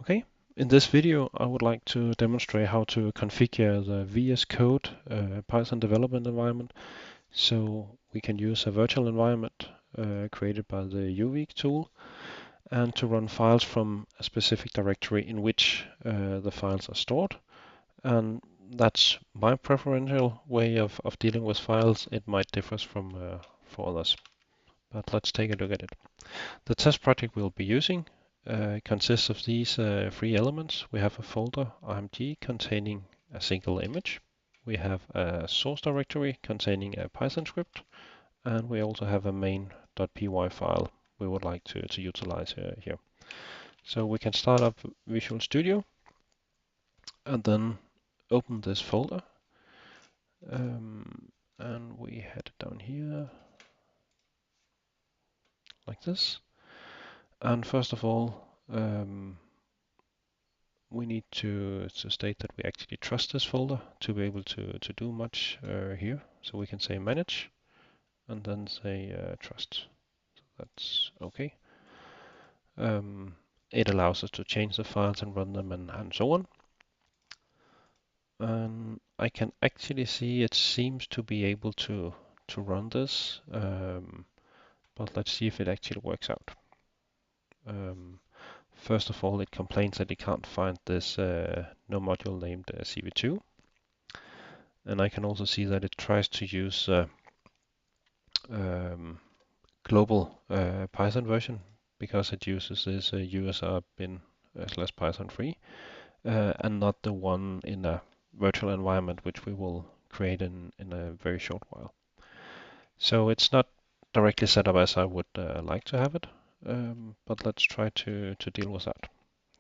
Okay, in this video I would like to demonstrate how to configure the VS Code Python development environment so we can use a virtual environment created by the UVEEC tool and to run files from a specific directory in which the files are stored. And that's my preferential way of dealing with files. It might differ from for others, but let's take a look at it. The test project we'll be using consists of these three elements. We have a folder img containing a single image. We have a source directory containing a Python script, and we also have a main.py file we would like to utilize here. So we can start up Visual Studio and then open this folder. And we head it down here like this. And first of all, we need to state that we actually trust this folder to be able to do much here. So we can say manage and then say trust. So that's okay. It allows us to change the files and run them and so on. And I can actually see it seems to be able to run this, but let's see if it actually works out. First of all, it complains that it can't find this no module named CV2. And I can also see that it tries to use global Python version because it uses this USR bin / Python 3 and not the one in a virtual environment which we will create in a very short while. So it's not directly set up as I would like to have it, but let's try to deal with that.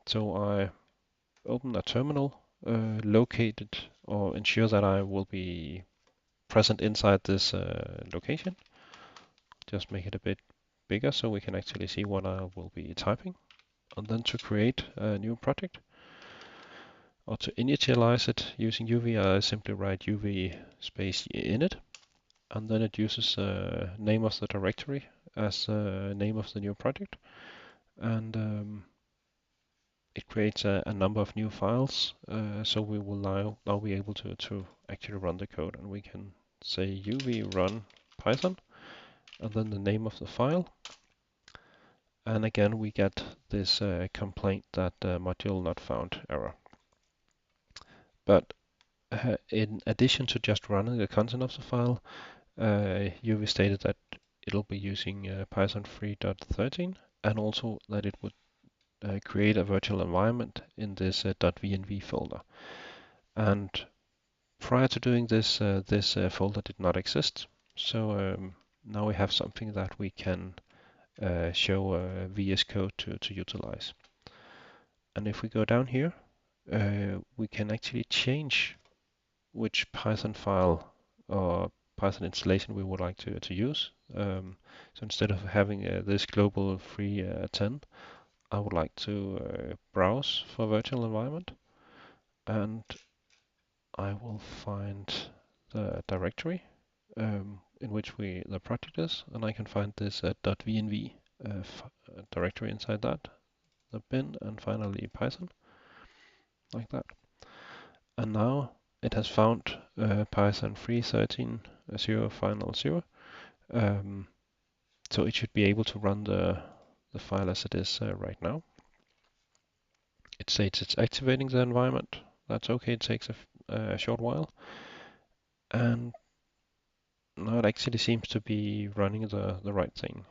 So I open a terminal, locate it or ensure that I will be present inside this location. Just make it a bit bigger so we can actually see what I will be typing. And then to create a new project or to initialize it using UV, I simply write UV space init, and then it uses name of the directory as name of the new project, and it creates a number of new files. So we will now be able to actually run the code, and we can say UV run Python and then the name of the file. And again, we get this complaint that module not found error. But in addition to just running the content of the file, UV stated that it'll be using Python 3.13 and also that it would create a virtual environment in this .venv folder. And prior to doing this, this folder did not exist. So now we have something that we can show VS Code to utilize. And if we go down here, we can actually change which Python file or Python installation we would like to use. So instead of having this global 310, I would like to browse for virtual environment, and I will find the directory in which the project is, and I can find this .venv directory inside that, the bin, and finally Python, like that. And now it has found Python 3.13.0 final 0. So it should be able to run the file as it is right now. It states it's activating the environment. That's okay, it takes a short while. And now it actually seems to be running the right thing.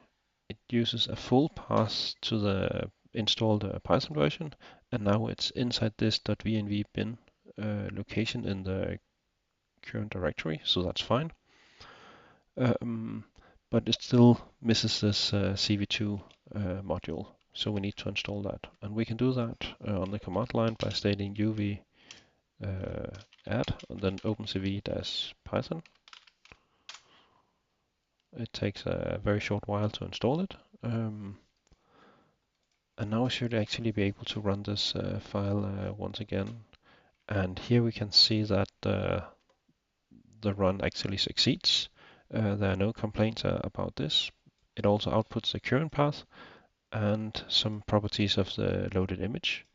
It uses a full path to the installed Python version, and now it's inside this .venv bin location in the current directory, so that's fine. But it still misses this CV2 module, so we need to install that. And we can do that on the command line by stating uv add and then opencv-python. It takes a very short while to install it. And now we should actually be able to run this file once again. And here we can see that the run actually succeeds. There are no complaints about this. It also outputs the current path and some properties of the loaded image.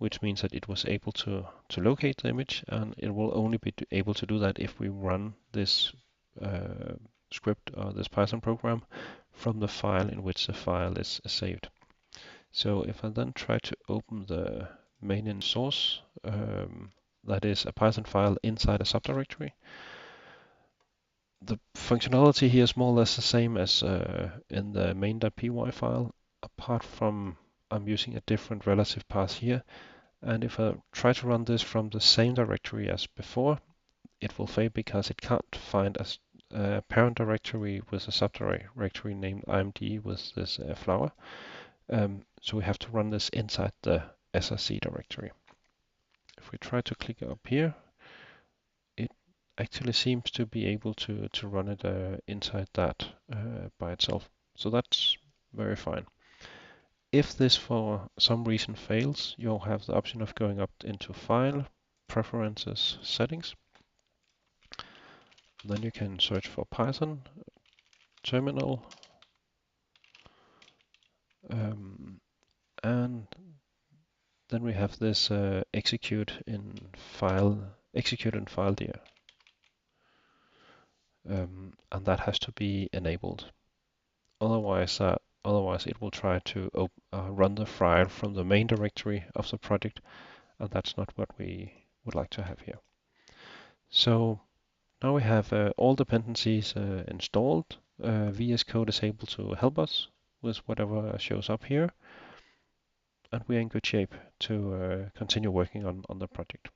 which means that it was able to locate the image, and it will only be able to do that if we run this script or this Python program from the file in which the file is saved. So if I then try to open the main in source, that is a Python file inside a subdirectory, the functionality here is more or less the same as in the main.py file, apart from I'm using a different relative path here. And if I try to run this from the same directory as before, it will fail because it can't find a parent directory with a subdirectory named imd with this flower. So we have to run this inside the src directory. If we try to click up here, it actually seems to be able to run it inside that by itself. So that's very fine. If this for some reason fails, you'll have the option of going up into File, Preferences, Settings. Then you can search for Python, Terminal, and then we have this execute in file dir, and that has to be enabled. Otherwise it will try to run the file from the main directory of the project, and that's not what we would like to have here. So now we have all dependencies installed. VS Code is able to help us with whatever shows up here, and we are in good shape to continue working on the project.